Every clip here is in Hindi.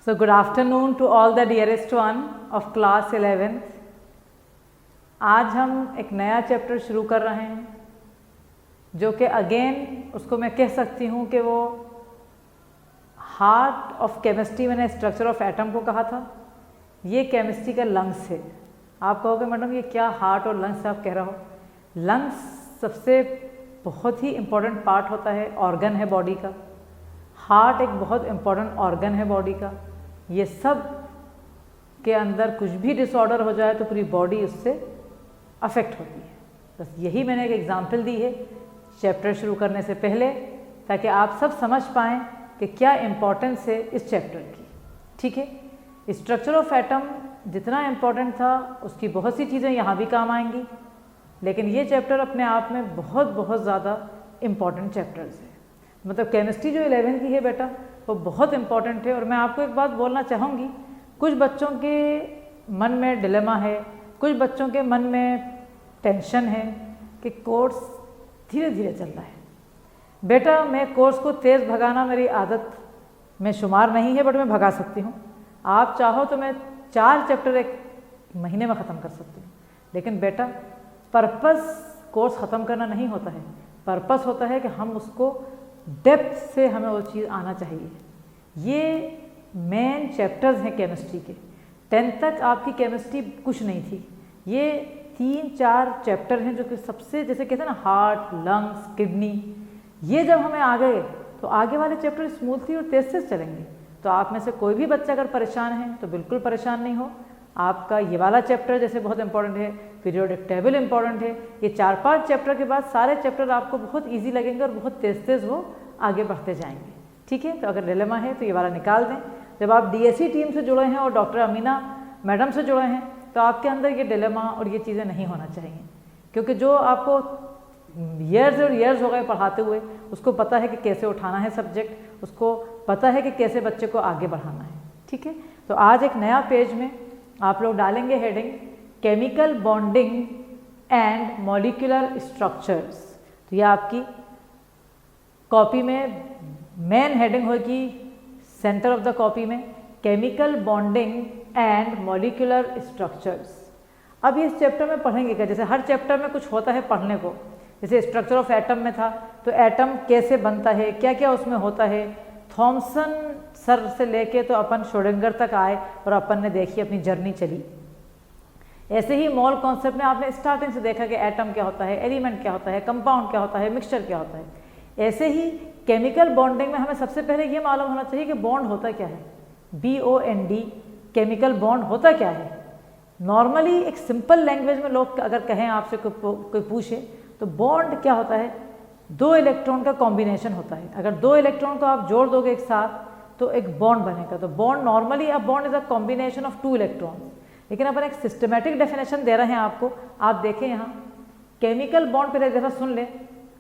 So good afternoon to all the dearest one of class 11th. आज हम एक नया चैप्टर शुरू कर रहे हैं जो कि अगेन उसको मैं कह सकती हूँ कि वो हार्ट ऑफ केमिस्ट्री, मैंने स्ट्रक्चर ऑफ एटम को कहा था, ये केमिस्ट्री का लंग्स है। आप कहोगे मैडम ये क्या हार्ट और लंग्स आप कह रहे हो। लंग्स सबसे बहुत ही इम्पोर्टेंट पार्ट होता है, ऑर्गन है बॉडी का। हार्ट एक बहुत इम्पोर्टेंट ऑर्गन है बॉडी का। ये सब के अंदर कुछ भी डिसऑर्डर हो जाए तो पूरी बॉडी उससे अफेक्ट होती है। बस यही मैंने एक एग्जांपल दी है चैप्टर शुरू करने से पहले, ताकि आप सब समझ पाएँ कि क्या इम्पोर्टेंस है इस चैप्टर की। ठीक है, स्ट्रक्चर ऑफ एटम जितना इम्पोर्टेंट था उसकी बहुत सी चीज़ें यहाँ भी काम आएंगी, लेकिन ये चैप्टर अपने आप में बहुत ज़्यादा इम्पॉर्टेंट चैप्टर्स है। मतलब केमिस्ट्री जो 11 की है बेटा वो बहुत इम्पॉर्टेंट है। और मैं आपको एक बात बोलना चाहूँगी, कुछ बच्चों के मन में डिलेमा है, कुछ बच्चों के मन में टेंशन है कि कोर्स धीरे धीरे चल रहा है। बेटा मैं कोर्स को तेज़ भगाना मेरी आदत में शुमार नहीं है, बट मैं भगा सकती हूँ। आप चाहो तो मैं 4 चैप्टर एक महीने में ख़त्म कर सकती हूँ, लेकिन बेटा पर्पस कोर्स ख़त्म करना नहीं होता है। पर्पस होता है कि हम उसको डेप्थ से हमें वो चीज़ आना चाहिए। ये मेन चैप्टर्स हैं केमिस्ट्री के। 10th तक आपकी केमिस्ट्री कुछ नहीं थी। ये 3-4 चैप्टर हैं जो कि सबसे, जैसे कहते हैं ना, हार्ट, लंग्स, किडनी, ये जब हमें आ गए तो आगे वाले चैप्टर स्मूथली और तेज से चलेंगे। तो आप में से कोई भी बच्चा अगर परेशान है तो बिल्कुल परेशान नहीं हो। आपका ये वाला चैप्टर जैसे बहुत इंपॉर्टेंट है, पीरियोडिक टेबल इंपॉर्टेंट है। ये 4-5 चैप्टर के बाद सारे चैप्टर आपको बहुत इजी लगेंगे और बहुत तेज़ वो आगे बढ़ते जाएंगे। ठीक है, तो अगर डिलेमा है तो ये वाला निकाल दें। जब आप डीएससी टीम से जुड़े हैं और डॉक्टर अमीना मैडम से जुड़े हैं तो आपके अंदर ये डिलेमा और ये चीज़ें नहीं होना चाहिए, क्योंकि जो आपको ईयर्स और ईयर्स हो गए पढ़ाते हुए उसको पता है कि कैसे उठाना है सब्जेक्ट, उसको पता है कि कैसे बच्चे को आगे बढ़ाना है। ठीक है, तो आज एक नया पेज में आप लोग डालेंगे heading chemical bonding and molecular structures. तो ये आपकी कॉपी में मेन हेडिंग होगी, सेंटर ऑफ द कॉपी में chemical bonding and molecular structures. अब इस चैप्टर में पढ़ेंगे क्या, जैसे हर चैप्टर में कुछ होता है पढ़ने को। जैसे स्ट्रक्चर ऑफ एटम में था तो एटम कैसे बनता है, क्या क्या उसमें होता है। थॉमसन सर से लेके तो अपन श्रोडिंगर तक आए और अपन ने देखी अपनी जर्नी चली। ऐसे ही मॉल कॉन्सेप्ट में आपने स्टार्टिंग से देखा कि एटम क्या होता है, एलिमेंट क्या होता है, कंपाउंड क्या होता है, मिक्सचर क्या होता है। ऐसे ही केमिकल बॉन्डिंग में हमें सबसे पहले ये मालूम होना चाहिए कि बॉन्ड होता क्या है। BOND केमिकल बॉन्ड होता क्या है। नॉर्मली एक सिंपल लैंग्वेज में लोग अगर कहें आपसे कोई पूछे तो बॉन्ड क्या होता है, 2 इलेक्ट्रॉन का कॉम्बिनेशन होता है। अगर 2 इलेक्ट्रॉन को आप जोड़ दोगे एक साथ तो एक बॉन्ड बनेगा। तो bond normally a bond is a combination of 2 electrons, लेकिन अपन एक सिस्टमेटिक डेफिनेशन दे रहे हैं आपको। आप देखें यहाँ केमिकल बॉन्ड पहले जरा सुन लें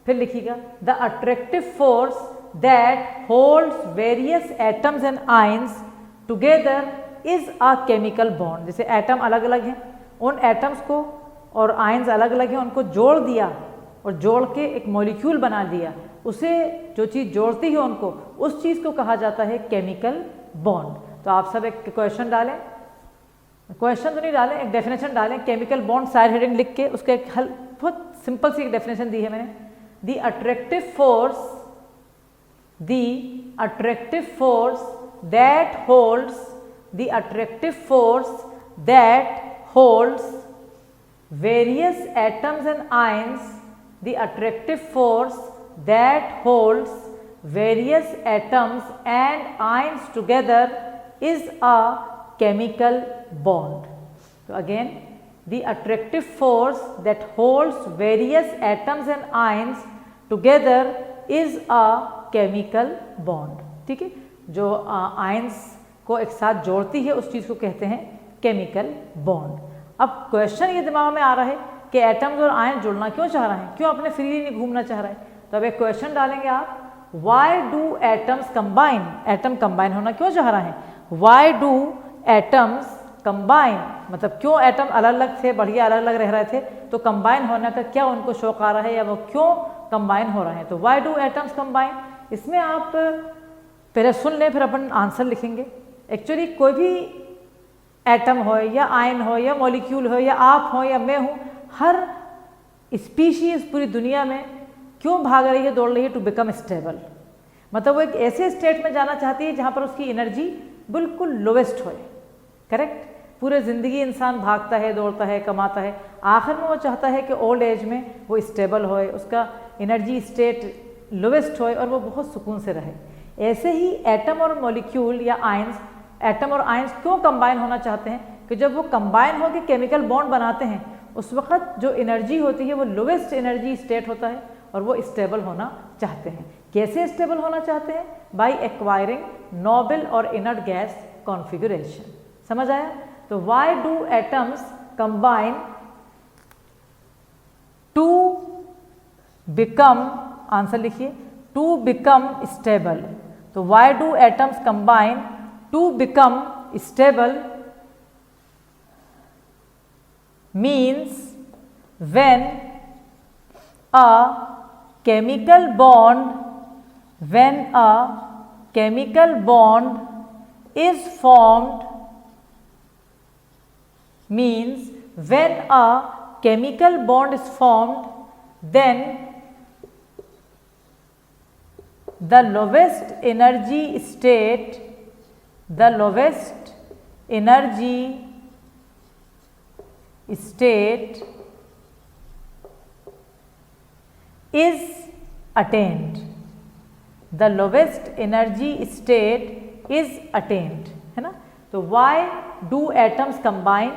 फिर लिखिएगा। The attractive force that holds various atoms and ions together is a chemical bond. जैसे एटम अलग अलग हैं, उन एटम्स को और आयंस अलग अलग हैं, उनको जोड़ दिया और जोड़ के एक मॉलिक्यूल बना दिया, उसे जो चीज़ जोड़ती है उनको, उस चीज़ को कहा जाता है केमिकल बॉन्ड। तो आप सब एक क्वेश्चन डालें, क्वेश्चन तो नहीं डालें, एक डेफिनेशन डालें। केमिकल बॉन्ड साइड हेडिंग लिख के उसका एक हल, बहुत सिंपल सी एक डेफिनेशन दी है मैंने। The attractive force that holds various atoms and ions, the attractive force that holds various atoms and ions together is a chemical bond. So again, the attractive force that holds various atoms and ions together is a chemical bond. ठीक है, जो आयंस को एक साथ जोड़ती है उस चीज़ को कहते हैं केमिकल बॉन्ड। अब क्वेश्चन ये दिमाग में आ रहा है कि एटम्स और आयन जुड़ना क्यों चाह रहे हैं, क्यों अपने फ्रीली नहीं घूमना चाह रहा है। तो अब एक क्वेश्चन डालेंगे आप, Y do atoms combine. Atom combine होना क्यों चाह रहा है, वाई डू एटम्स कंबाइन, मतलब क्यों एटम अलग अलग थे, बढ़िया अलग अलग रह रहे थे, तो कंबाइन होने का क्या उनको शौक आ रहा है या वो क्यों कंबाइन हो रहे हैं। तो वाई डू एटम्स कंबाइन, इसमें आप पहले सुन लें फिर अपन आंसर लिखेंगे। एक्चुअली कोई भी एटम हो या आयन हो या मॉलिक्यूल हो या आप हो या मैं हूँ, हर स्पीशीज पूरी दुनिया में क्यों भाग रही है, दौड़ रही है? To become stable. मतलब वो एक ऐसे स्टेट में जाना चाहती है जहाँ पर उसकी एनर्जी बिल्कुल लोवेस्ट हो। करेक्ट। पूरे ज़िंदगी इंसान भागता है, दौड़ता है, कमाता है, आखिर में वो चाहता है कि ओल्ड एज में वो स्टेबल होए, उसका एनर्जी स्टेट लोवेस्ट होए और वो बहुत सुकून से रहे। ऐसे ही एटम और मॉलिक्यूल या आयंस, एटम और आयंस क्यों कंबाइन होना चाहते हैं कि जब वो कंबाइन होकर केमिकल बॉन्ड बनाते हैं उस वक्त जो एनर्जी होती है वो लोवेस्ट एनर्जी स्टेट होता है और वो स्टेबल होना चाहते हैं। कैसे स्टेबल होना चाहते हैं? बाय एक्वायरिंग नोबल और इनर्ट गैस कॉन्फ़िगरेशन। समझ आया? तो why do atoms combine to become, answer लिखिए, टू बिकम स्टेबल। तो why do atoms combine to become stable means when a chemical bond is formed, means when a chemical bond is formed, then the lowest energy state is attained. The lowest energy state is attained, है ना? तो why do atoms combine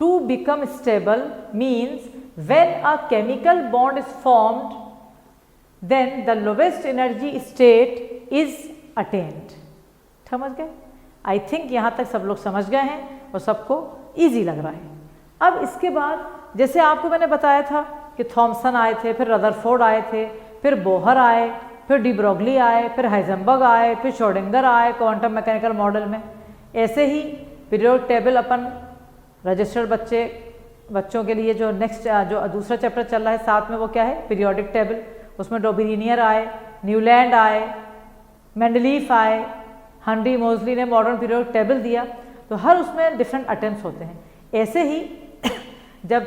to become stable means when a chemical bond is formed, then the lowest energy state is attained. समझ गए? आई थिंक यहाँ तक सब लोग समझ गए हैं और सबको ईजी लग रहा है। अब इसके बाद जैसे आपको मैंने बताया था कि थॉमसन आए थे, फिर रदरफोर्ड आए थे, फिर बोहर आए, फिर डी ब्रोगली आए, फिर हाइजेनबर्ग आए, फिर श्रोडिंगर आए क्वांटम मैकेनिकल मॉडल में। ऐसे ही पीरियोडिक टेबल अपन रजिस्टर्ड बच्चों के लिए जो नेक्स्ट जो दूसरा चैप्टर चल रहा है साथ में, वो क्या है? Periodic table. उसमें डोबिनियर आए, न्यूलैंड आए, मेंडलीफ आए, हेनरी मोजली ने मॉडर्न पीरियोडिक टेबल दिया। तो हर उसमें डिफरेंट अटेम्प्ट्स होते हैं। ऐसे ही जब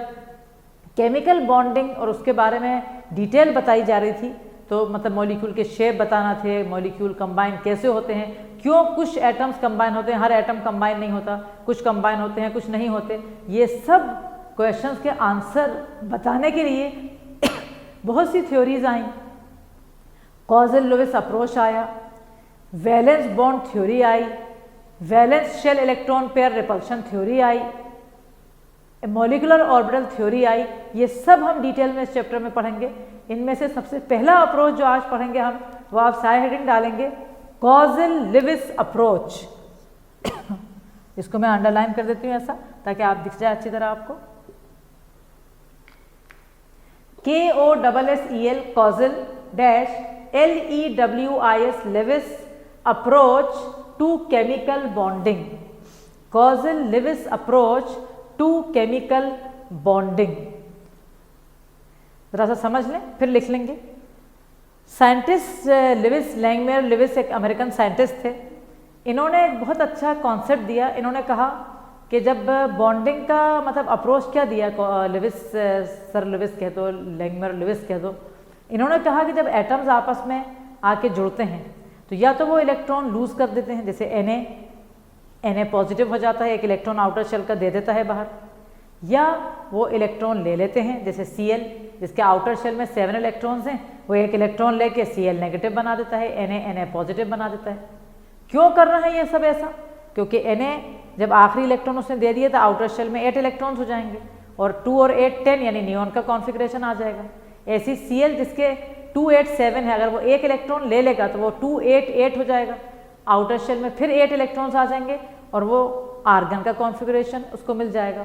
केमिकल बॉन्डिंग और उसके बारे में डिटेल बताई जा रही थी, तो मतलब मॉलिक्यूल के शेप बताना थे, मॉलिक्यूल कंबाइन कैसे होते हैं, क्यों कुछ एटम्स कंबाइन होते हैं, हर एटम कंबाइन नहीं होता, कुछ कंबाइन होते हैं, कुछ नहीं होते, ये सब क्वेश्चंस के आंसर बताने के लिए बहुत सी थ्योरीज आई। कॉजल लुइस अप्रोच आया, वैलेंस बॉन्ड थ्योरी आई, valence shell electron pair repulsion theory आई, मॉलिकुलर ऑर्बिटल थ्योरी आई। ये सब हम डिटेल में इस चैप्टर में पढ़ेंगे। इनमें से सबसे पहला अप्रोच जो आज पढ़ेंगे हम, वो आप साइड हेडिंग डालेंगे कॉजल लुइस अप्रोच। इसको मैं अंडरलाइन कर देती हूँ ऐसा, ताकि आप दिख जाए अच्छी तरह आपको। KOSSEL Kossel dash LEWIS Lewis approach to chemical bonding. Kossel Lewis approach to chemical bonding. जरा सा समझ लें, फिर लिख लेंगे। साइंटिस्ट लुइस लैंगमेयर लुइस एक अमेरिकन साइंटिस्ट थे। इन्होंने एक बहुत अच्छा कॉन्सेप्ट दिया। इन्होंने कहा कि जब बॉन्डिंग का मतलब अप्रोच क्या दिया लुइस, सर लुइस कह दो, लैंगमेयर लुइस कह दो। इन्होंने कहा कि जब एटम्स आपस में आके जुड़ते हैं तो या तो वो इलेक्ट्रॉन लूज कर देते हैं, जैसे Na पॉजिटिव हो जाता है, एक इलेक्ट्रॉन आउटर शेल का दे देता है बाहर, या वो इलेक्ट्रॉन ले लेते हैं, जैसे Cl जिसके आउटर शेल में 7 इलेक्ट्रॉन्स हैं, वो एक इलेक्ट्रॉन लेके Cl नेगेटिव बना देता है, Na पॉजिटिव बना देता है। क्यों कर रहे हैं ये सब ऐसा? क्योंकि Na जब आखिरी इलेक्ट्रॉन उसने दे दिए तो आउटर शेल में 8 इलेक्ट्रॉन्स हो जाएंगे और 2 और 8 10 यानी नियॉन का कॉन्फ़िगरेशन आ जाएगा। ऐसी Cl जिसके 2 8 7 है, अगर वो एक इलेक्ट्रॉन ले लेगा तो वो 2 8 8 हो जाएगा, आउटर शेल में फिर 8 इलेक्ट्रॉन्स आ जाएंगे और वो आर्गन का कॉन्फ़िगरेशन उसको मिल जाएगा।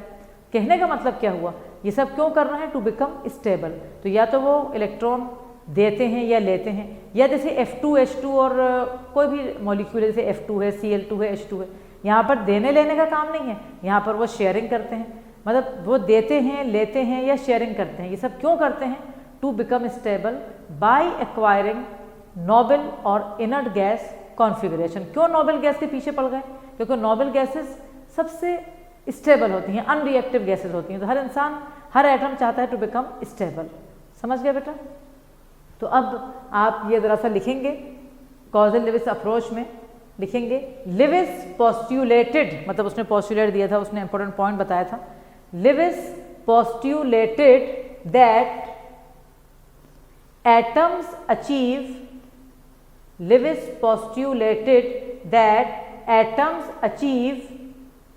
कहने का मतलब क्या हुआ? ये सब क्यों कर रहे हैं? To become stable. तो या तो वो इलेक्ट्रॉन देते हैं या लेते हैं, या जैसे F2 H2 और कोई भी मॉलिक्यूल जैसे F2 है, Cl2 है, H2 है, यहाँ पर देने लेने का काम नहीं है, यहाँ पर वो शेयरिंग करते हैं। मतलब वो देते हैं, लेते हैं या शेयरिंग करते हैं। ये सब क्यों करते हैं? To become stable by acquiring noble और इनर्ट गैस कॉन्फ़िगरेशन। क्यों नोबल गैस के पीछे पड़ गए? क्योंकि नोबल गैसेस सबसे स्टेबल होती हैं, अनरिएक्टिव गैसेस होती हैं। तो हर इंसान, हर एटम चाहता है टू बिकम स्टेबल। समझ गए बेटा? तो अब आप ये ज़रा सा लिखेंगे कॉजल लेविस अप्रोच में, लिखेंगे लेविस पोस्ट्यूलेटेड, मतलब उसने पोस्ट्यूलेट दिया था, उसने इंपॉर्टेंट पॉइंट बताया था। Lewis postulated that atoms achieve, Lewis postulated that atoms achieve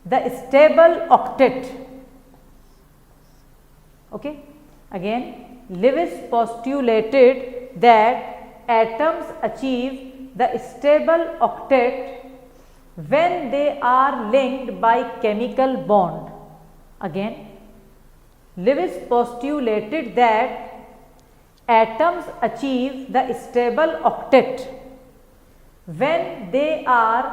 the stable octet. Okay, again, Lewis postulated that atoms achieve the stable octet when they are linked by chemical bond. Again, Lewis postulated that atoms achieve the stable octet when they are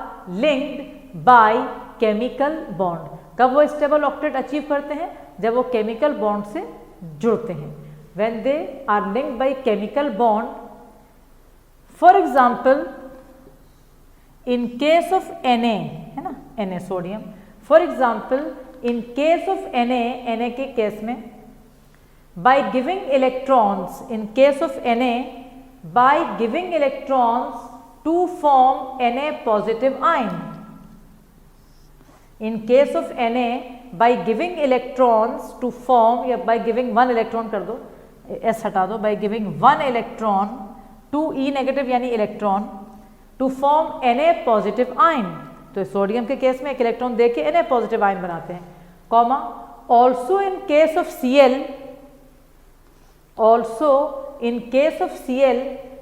linked by chemical bond. कब वो stable octet अचीव करते हैं? जब वो chemical bond से जुड़ते हैं। When they are linked by chemical bond, for example, in case of Na, है ना, Na sodium, for example, in case of Na के केस में, by giving electrons, in case of Na, by giving electrons to form Na positive ion. In case of Na, by giving electrons to form, या by giving one electron कर दो, S हटा दो, by giving one electron to E negative यानी electron to form Na positive ion. तो सोडियम के केस में एक इलेक्ट्रॉन दे के Na positive ion बनाते हैं, comma, also in case of Cl, also in case of Cl,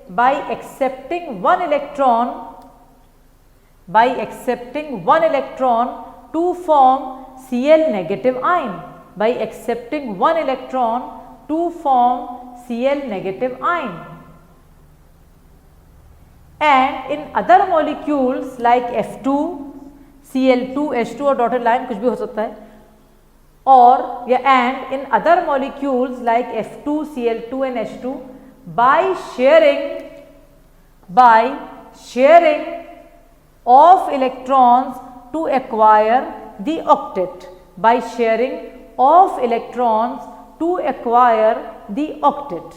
by accepting one electron to form Cl negative ion, by accepting one electron to form Cl negative ion. And in other molecules like F2, Cl2, H2 और डॉटेड लाइन कुछ भी हो सकता है, or yeah, and in other molecules like F2, Cl2 and H2, by sharing of electrons to acquire the octet, by sharing of electrons to acquire the octet.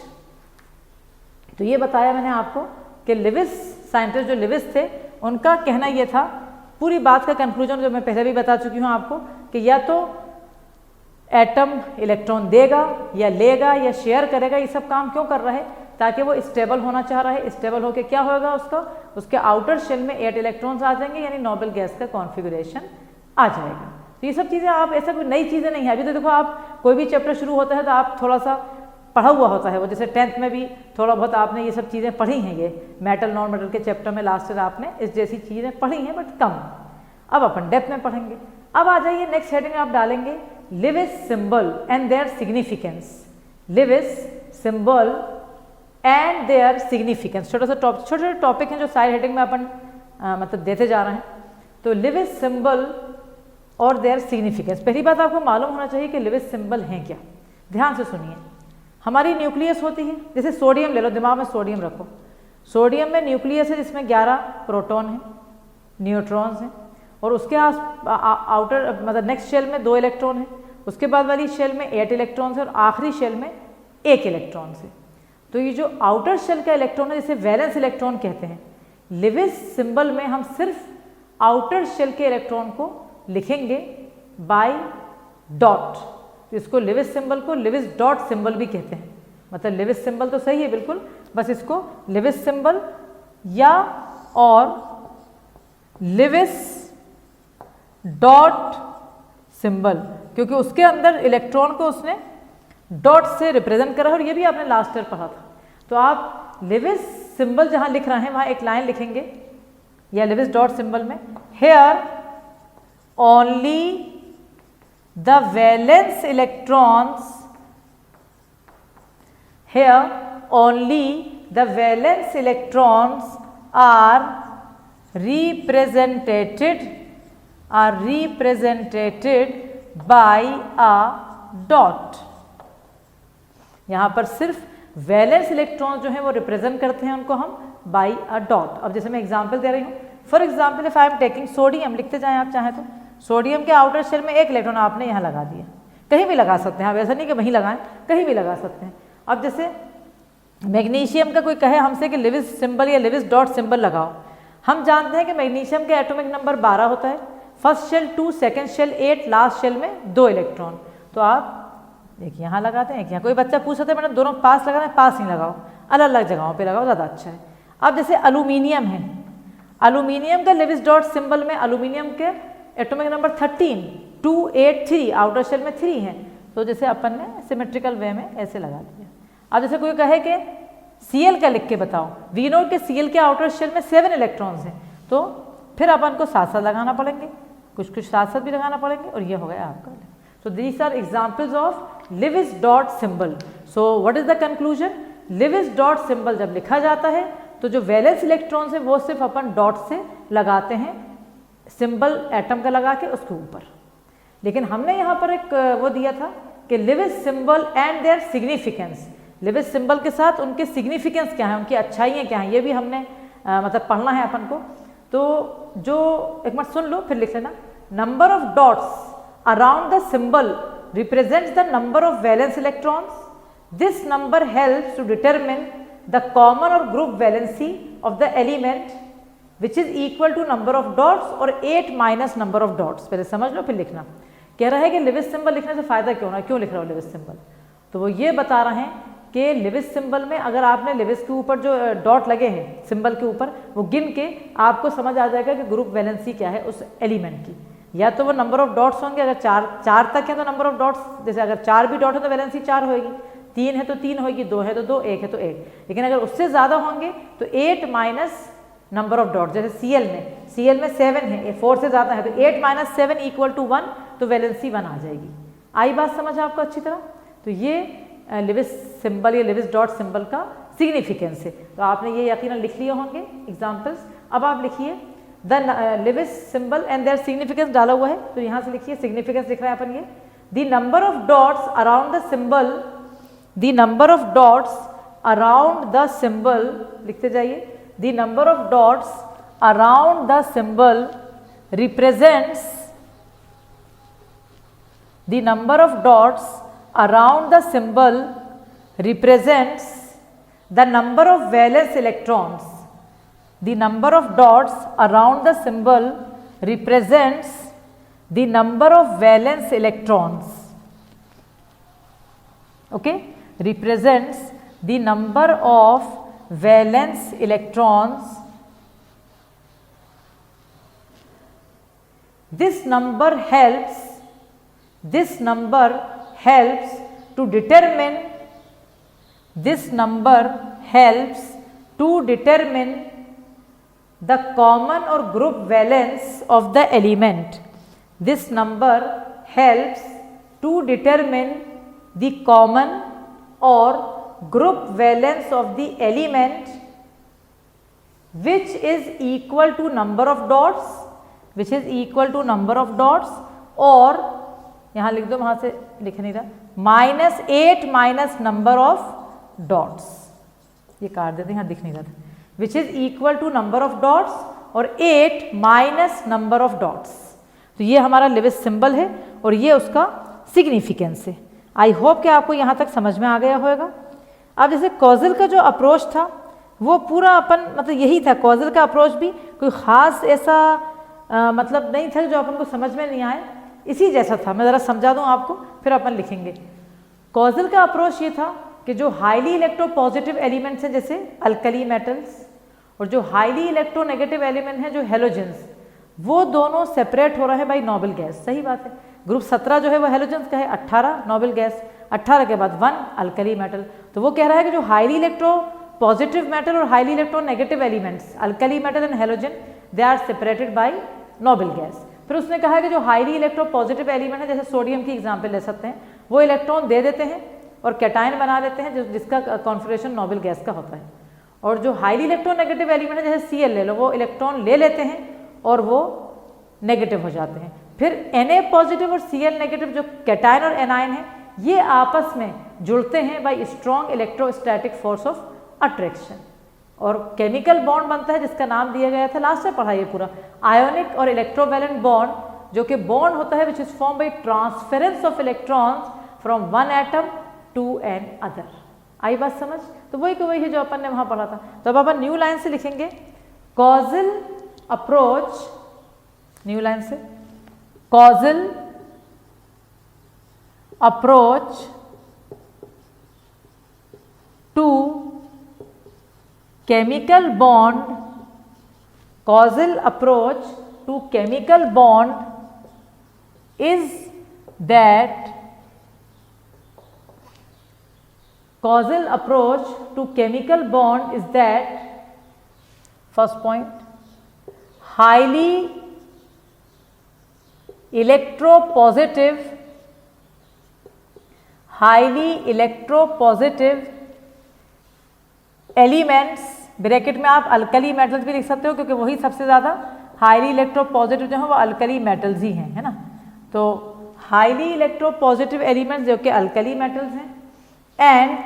तो ये बताया मैंने आपको कि लिविस, साइंटिस्ट जो लिविस थे, उनका कहना ये था, पूरी बात का कंक्लूजन जो मैं पहले भी बता चुकी हूँ आपको, कि या तो एटम इलेक्ट्रॉन देगा या लेगा या शेयर करेगा। ये सब काम क्यों कर रहा है? ताकि वो स्टेबल होना चाह रहा है। स्टेबल होकर क्या होगा उसका? उसके आउटर शेल में 8 इलेक्ट्रॉन्स आ जाएंगे, यानी नोबल गैस का कॉन्फ़िगरेशन आ जाएगा। तो ये सब चीज़ें आप, ऐसा कोई नई चीज़ें नहीं है। अभी तो देखो, आप कोई भी चैप्टर शुरू होता है तो आप थोड़ा सा पढ़ा हुआ होता है वो, जैसे 10th में भी थोड़ा बहुत आपने ये सब चीज़ें पढ़ी हैं, ये मेटल नॉन मेटल के चैप्टर में लास्ट ईयर आपने इस जैसी चीज़ें पढ़ी हैं, बट कम। अब अपन डेप्थ में पढ़ेंगे। अब आ जाइए नेक्स्ट हेडिंग में आप डालेंगे Lewis symbol and their significance. Lewis symbol and their significance. छोटे छोटे टॉपिक हैं जो साइड हेडिंग में अपन मतलब देते जा रहे हैं। तो Lewis symbol और their significance। पहली बात आपको मालूम होना चाहिए कि Lewis symbol हैं क्या। ध्यान से सुनिए। हमारी न्यूक्लियस होती है, जैसे सोडियम ले लो, दिमाग में सोडियम रखो। सोडियम में न्यूक्लियस है जिसमें 11 प्रोटॉन हैं, न्यूट्रॉन्स हैं, और उसके आउटर मतलब नेक्स्ट शेल में 2 इलेक्ट्रॉन हैं, उसके बाद वाली शेल में 8 इलेक्ट्रॉन्स है, और आखिरी शेल में 1 इलेक्ट्रॉन है। तो ये जो आउटर शेल का इलेक्ट्रॉन है, जिसे वैलेंस इलेक्ट्रॉन कहते हैं, लिविस सिंबल में हम सिर्फ आउटर शेल के इलेक्ट्रॉन को लिखेंगे बाय डॉट। तो इसको लिविस सिंबल को लिविस डॉट सिंबल भी कहते हैं। मतलब लिविस सिंबल तो सही है बिल्कुल, बस इसको लिविस सिंबल या और लिविस डॉट सिंबल, क्योंकि उसके अंदर इलेक्ट्रॉन को उसने डॉट से रिप्रेजेंट करा है, और ये भी आपने लास्ट ईयर पढ़ा था। तो आप लिविस सिंबल जहां लिख रहे हैं वहां एक लाइन लिखेंगे, या लिविस डॉट सिंबल में, here only the valence electrons, here only the valence electrons are represented by a dot। यहाँ पर सिर्फ वैलेंस इलेक्ट्रॉन जो है वो रिप्रेजेंट करते हैं उनको हम बाई अ डॉट। अब जैसे मैं एग्जांपल दे रही हूँ, for example if I am taking sodium, लिखते जाएं आप चाहें तो, सोडियम के आउटर शेल में एक इलेक्ट्रॉन आपने यहाँ लगा दिया, कहीं भी लगा सकते हैं आप, ऐसा नहीं कि वहीं लगाएं, कहीं भी लगा सकते हैं। अब जैसे मैग्नीशियम का कोई कहे हमसे कि लिविस सिंबल या लिविस डॉट सिंबल लगाओ, हम जानते हैं कि मैग्नीशियम के एटॉमिक नंबर 12 होता है, first shell 2, second shell 8, last shell में 2 इलेक्ट्रॉन। तो आप एक यहाँ लगाते हैं, एक यहाँ। कोई बच्चा पूछ सकता है मैडम दोनों पास लगाना है, पास नहीं लगाओ, अलग अलग जगहों पे लगाओ, ज़्यादा अच्छा है। अब जैसे एल्यूमिनियम है, एल्यूमिनियम का लिविस डॉट सिंबल में एल्यूमिनियम के एटॉमिक नंबर 13, 2, 8, 3, आउटर शेल में 3 है, तो जैसे अपन ने सिमेट्रिकल वे में ऐसे लगा दिया। अब जैसे कोई कहे कि Cl का लिख के बताओ, वी नोट के Cl के आउटर शेल में 7 इलेक्ट्रॉन्स हैं, तो फिर अपन को साथ साथ लगाना पड़ेंगे, कुछ कुछ साथ साथ भी लगाना पड़ेंगे, और ये हो गया आपका। So these are examples of Lewis dot symbol. So what is the conclusion? Lewis dot symbol जब लिखा जाता है तो जो वैलेंस इलेक्ट्रॉन्स है वो सिर्फ अपन डॉट से लगाते हैं, सिंबल एटम का लगा के उसके ऊपर। लेकिन हमने यहाँ पर एक वो दिया था कि Lewis symbol and their significance, Lewis symbol के साथ उनके सिग्निफिकेंस क्या है, उनकी अच्छाइयाँ क्या हैं, ये भी हमने मतलब पढ़ना है अपन को। तो जो एक बार सुन लो फिर लिख लेना। Number of dots around the symbol represents the number of valence electrons. This number helps to determine the common or group valency of the element, which is equal to number of dots और 8 minus number of dots। पहले समझ लो फिर लिखना। कह रहा है कि लिविस सिंबल लिखने से फायदा क्यों ना, क्यों लिख रहा हो लिविस सिंबल, तो वो ये बता रहे हैं कि लिविस सिंबल में अगर आपने लिविस के ऊपर जो डॉट लगे हैं सिंबल के ऊपर, वो गिन के आपको समझ आ जाएगा कि ग्रुप वैलेंसी क्या है उस एलिमेंट की। या तो वो नंबर ऑफ डॉट्स होंगे, अगर चार तक है तो नंबर ऑफ डॉट्स, जैसे अगर 4 भी डॉट है तो वैलेंसी 4 होगी, 3 है तो 3 होगी, 2 है तो 2, 1 है तो 1। लेकिन अगर उससे ज़्यादा होंगे तो 8 माइनस नंबर ऑफ डॉट, जैसे Cl में 7 है, 4 से ज़्यादा है तो 8 माइनस 7 इक्वल टू 1, तो वैलेंसी 1 आ जाएगी। आई बात समझ आपको अच्छी तरह? तो ये लिविस सिंबल या लिविस डॉट सिंबल का सिग्निफिकेंस है। तो आपने ये यकीनन लिख लिए होंगे एग्जाम्पल्स। अब आप लिखिए the Lewis symbol and their significance डाला हुआ है, तो यहाँ से लिखिए सिग्निफिकेंस लिख रहे हैं अपन ये। The number of dots around the symbol, the number of dots around the symbol, लिखते जाइए, the number of dots around the symbol represents, the number of dots around the symbol represents the number of valence electrons. The number of dots around the symbol represents the number of valence electrons. Okay, represents the number of valence electrons. This number helps to determine the common or group valence of the element. This number helps to determine the common or group valence of the element, which is equal to number of dots, और यहाँ लिख दो, वहाँ से लिख नहीं रहा, -8 माइनस नंबर ऑफ डॉट्स, ये काट देते हैं, यहाँ दिख नहीं रहा था, which is equal to number of dots और 8 माइनस नंबर ऑफ डॉट्स। तो ये हमारा लिविस सिंबल है और ये उसका सिग्निफिकेंस है। आई होप कि आपको यहाँ तक समझ में आ गया होगा। अब जैसे कॉजल का जो अप्रोच था वो पूरा अपन मतलब यही था, कॉजल का अप्रोच भी कोई ख़ास ऐसा मतलब नहीं था जो अपन को समझ में नहीं आए, इसी जैसा था। मैं ज़रा समझा दूँ आपको फिर अपन लिखेंगे। कॉजल का अप्रोच ये था कि जो हाईली इलेक्ट्रोपॉजिटिव एलिमेंट्स हैं जैसे अल्कली मेटल्स और जो हाईली इलेक्ट्रोनेगेटिव एलिमेंट हैं जो हेलोजेंस, वो दोनों सेपरेट हो रहे हैं बाई नोबल गैस। सही बात है। ग्रुप 17 जो है वो हेलोजेंस का है, 18 नोबल गैस, 18 के बाद 1 अल्कली मेटल। तो वो कह रहा है कि जो हाईली इलेक्ट्रोपॉजिटिव मेटल और highly electronegative elements alkali metal and halogen, they are separated by noble gas. फिर उसने कहा है कि जो हाईली इलेक्ट्रोपॉजिटिव एलिमेंट है जैसे सोडियम की एग्जाम्पल ले सकते हैं, वो इलेक्ट्रॉन दे देते हैं और कैटायन बना देते हैं जिसका कॉन्फिगरेशन नोबल गैस का होता है। और जो हाईली इलेक्ट्रोनेगेटिव एलिमेंट है जैसे Cl ले लो, वो इलेक्ट्रॉन ले लेते हैं और वो नेगेटिव हो जाते हैं। फिर Na पॉजिटिव और Cl नेगेटिव जो कैटायन और एनायन है, ये आपस में जुड़ते हैं bye strong electrostatic force of attraction. और केमिकल बॉन्ड बनता है जिसका नाम दिया गया था, लास्ट में पढ़ा ये पूरा, आयोनिक और इलेक्ट्रोवैलेंट बॉन्ड, जो कि बॉन्ड होता है which is form by transference of electrons from one atom to another. आई बात समझ? तो वही को वही है जो अपन ने वहां पढ़ा था। तो अब अपन न्यू लाइन से लिखेंगे, कॉजल अप्रोच, न्यू लाइन से, Kossel approach to chemical bond, causal approach to chemical bond is that, causal approach to chemical bond is that, first point, highly electropositive elements, bracket में आप अल्कली मेटल्स भी लिख सकते हो क्योंकि वही सबसे ज़्यादा हाईली इलेक्ट्रोपॉजिटिव जो है वो अल्कली मेटल्स ही हैं, है ना। तो हाईली इलेक्ट्रोपॉजिटिव एलिमेंट्स जो कि अल्कली मेटल्स हैं, and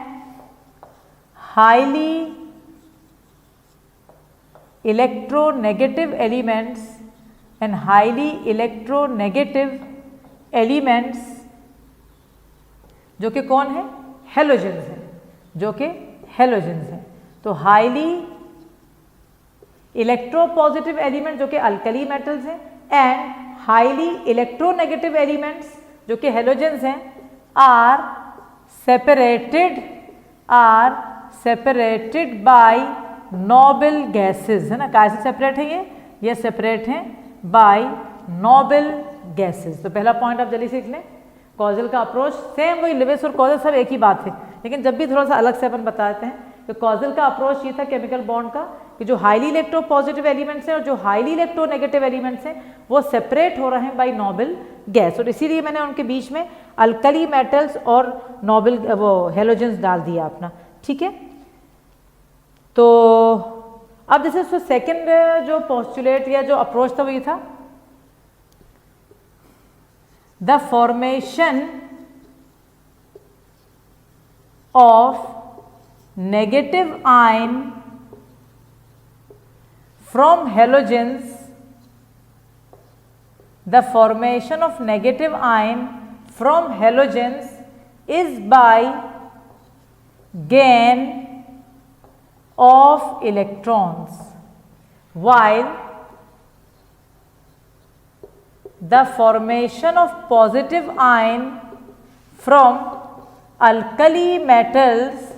highly electronegative elements, and highly electronegative elements जो कि कौन है? हेलोजेंस हैं, जो कि हेलोजेंस हैं। तो हाईली इलेक्ट्रोपॉजिटिव एलिमेंट जो कि अल्कली मेटल्स हैं, एंड हाईली इलेक्ट्रोनेगेटिव एलिमेंट्स जो कि हेलोजेंस हैं, are separated by noble gases, है ना। कैसे सेपरेट है ये सेपरेट हैं बाय नोबल गैसेस। तो पहला पॉइंट आप जल्दी सीख लें, कॉजल का अप्रोच, सेम वही लिविस और कॉजल सब एक ही बात है, लेकिन जब भी थोड़ा सा अलग से अपन बताते हैं। तो कॉजल का अप्रोच ये था केमिकल बॉन्ड का कि जो हाईली इलेक्ट्रोपॉजिटिव एलिमेंट्स हैं और जो हाईली इलेक्ट्रोनेगेटिव एलिमेंट्स हैं वो सेपरेट हो रहे हैं बाय नोबल गैस, और इसीलिए मैंने उनके बीच में अल्कली मेटल्स और नोबल वो हेलोजेंस डाल दिया अपना, ठीक है। तो अब जैसे सेकेंड जो पोस्टुलेट या जो अप्रोच था वो ये था, the formation of negative ion from halogens, the formation of negative ion from halogens is by gain of electrons, while the formation of positive ion from alkali metals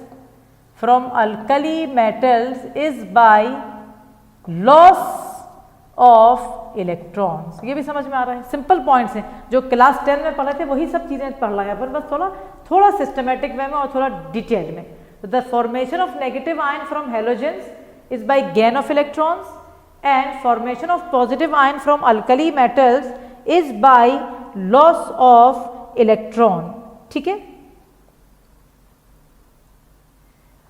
is by loss of electrons। ये भी समझ में आ रहा है, सिंपल पॉइंट्स हैं जो क्लास 10 में पढ़े थे, वही सब चीजें पढ़ रहा है अपन, बस थोड़ा सिस्टमेटिक वे में और थोड़ा डिटेल में। तो the formation of negative ion from halogens is by gain of electrons, and formation of positive ion from alkali metals is by loss of electron, ठीक है।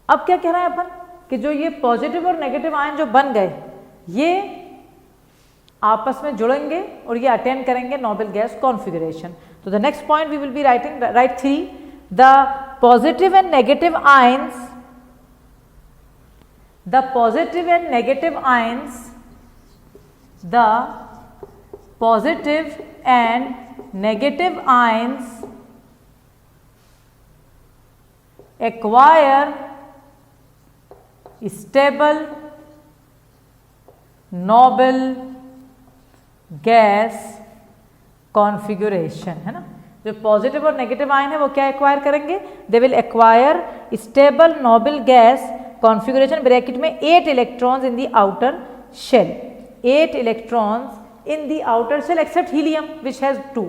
अब क्या कह रहा है अपन कि जो ये पॉजिटिव और नेगेटिव आयन जो बन गए ये आपस में जुड़ेंगे और ये अटेंड करेंगे नोबल गैस कॉन्फिगरेशन। तो the next point we will be writing, write 3, the positive and negative ions, the positive and negative ions, the positive and negative ions acquire stable noble gas configuration, है ना। जो पॉजिटिव और नेगेटिव आयन है वो क्या एक्वायर करेंगे? They will acquire stable noble gas configuration, bracket में 8 electrons in the outer shell, 8 electrons in the outer shell except helium which has 2।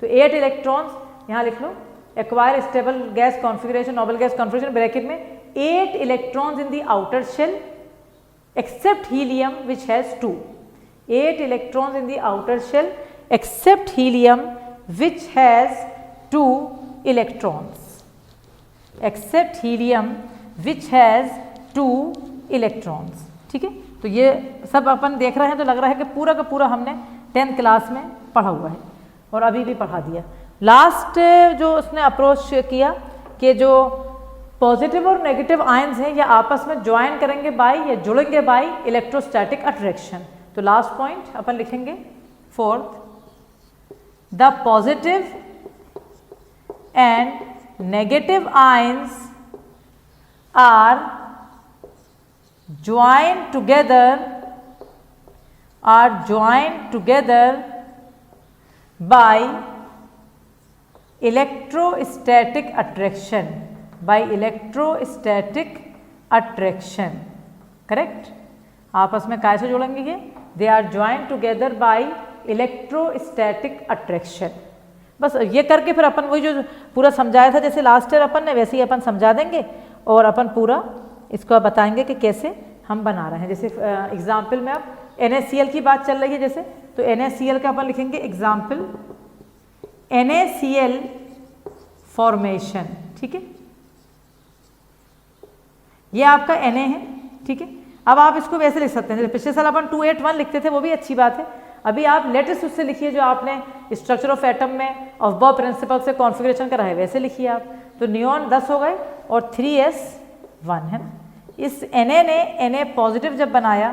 तो 8 इलेक्ट्रॉन्स यहाँ लिख लो, acquire stable gas configuration noble gas configuration, bracket में 8 electrons in the outer shell except helium which has 2, 8 electrons in the outer shell except helium which has 2 electrons, except helium which has 2 electrons, ठीक है। तो ये सब अपन देख रहे हैं तो लग रहा है कि पूरा का पूरा हमने 10th क्लास में पढ़ा हुआ है और अभी भी पढ़ा दिया। लास्ट जो उसने अप्रोच किया कि जो पॉजिटिव और नेगेटिव आयंस हैं ये आपस में ज्वाइन करेंगे बाय या जुड़ेंगे बाय इलेक्ट्रोस्टैटिक अट्रैक्शन। तो लास्ट पॉइंट अपन लिखेंगे fourth, the positive and negative ions are joined together by electrostatic attraction, correct. आपस में कैसे जुड़ेंगे ये? They are joint together by electrostatic attraction. बस ये करके फिर अपन वही जो पूरा समझाया था जैसे लास्ट ईयर अपन ने वैसे ही अपन समझा देंगे और अपन पूरा इसको बताएंगे कि कैसे हम बना रहे हैं। जैसे एग्जाम्पल में अब NaCl की बात चल रही है जैसे, तो NaCl का अपन लिखेंगे एग्जाम्पल NaCl फॉर्मेशन, ठीक है। ये आपका Na है, ठीक है। अब आप इसको वैसे लिख सकते हैं, जैसे पिछले साल अपन 281 लिखते थे, वो भी अच्छी बात है। अभी आप लेटेस्ट उससे लिखिए जो आपने स्ट्रक्चर ऑफ एटम में अफबाउ प्रिंसिपल से कॉन्फ़िगरेशन करा है वैसे लिखिए आप। तो नियॉन 10 हो गए और 3s1 है ना। इस Na ने Na पॉजिटिव जब बनाया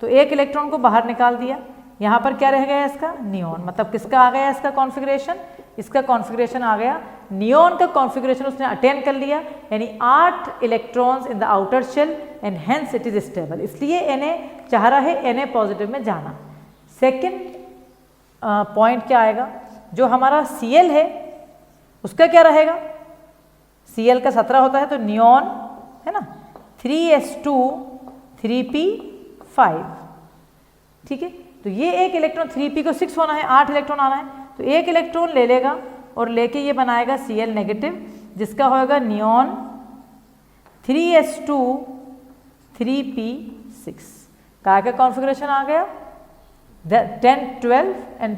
तो एक इलेक्ट्रॉन को बाहर निकाल दिया, यहाँ पर क्या रह गया इसका? नियॉन। मतलब किसका आ गया इसका कॉन्फ़िगरेशन? इसका कॉन्फ़िगरेशन आ गया नियॉन का कॉन्फ़िगरेशन उसने अटेन कर लिया, यानी 8 electrons in the outer shell and hence it is stable. इसलिए Na चाह रहा है Na पॉजिटिव में जाना। सेकेंड पॉइंट क्या आएगा? जो हमारा Cl है उसका क्या रहेगा? Cl का 17 होता है तो नियॉन है ना 3s2 3p5, ठीक है। तो ये एक इलेक्ट्रॉन 3p को 6 होना है, 8 इलेक्ट्रॉन आना है, तो एक इलेक्ट्रॉन ले लेगा और लेके ये बनाएगा Cl नेगेटिव जिसका होगा नियॉन 3s2 3p6। क्या का कॉन्फ़िगरेशन आ गया? 10 12 एंड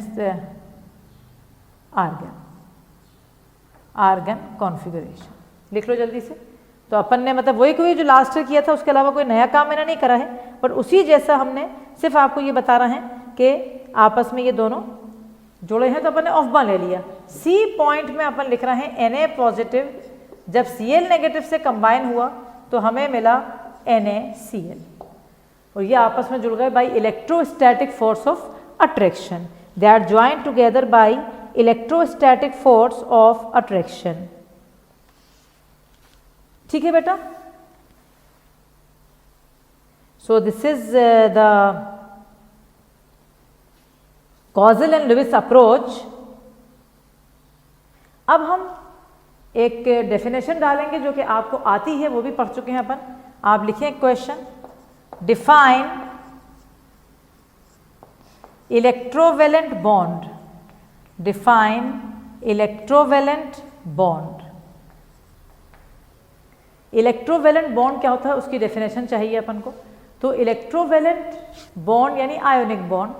आर्गन कॉन्फ़िगरेशन। लिख लो जल्दी से। तो अपन ने मतलब वही कोई जो लास्ट ईयर किया था उसके अलावा कोई नया काम मैंने नहीं करा है, पर उसी जैसा हमने सिर्फ आपको ये बता रहे हैं कि आपस में ये दोनों जुड़े हैं। तो अपन ने ऑफ ले लिया। सी पॉइंट में अपन लिख रहे हैं Na पॉजिटिव जब Cl नेगेटिव से कंबाइन हुआ तो हमें मिला NaCl और ये आपस में जुड़ गए by electrostatic force of attraction. They are joint together by electrostatic force of attraction, ठीक है बेटा। So this is the Kossel and Lewis approach. अब हम एक डेफिनेशन डालेंगे जो कि आपको आती है, वो भी पढ़ चुके हैं अपन। आप लिखें question, define electrovalent bond. Define electrovalent bond. Electrovalent bond क्या होता है उसकी डेफिनेशन चाहिए अपन को। तो इलेक्ट्रोवेलेंट बॉन्ड यानी आयोनिक बॉन्ड।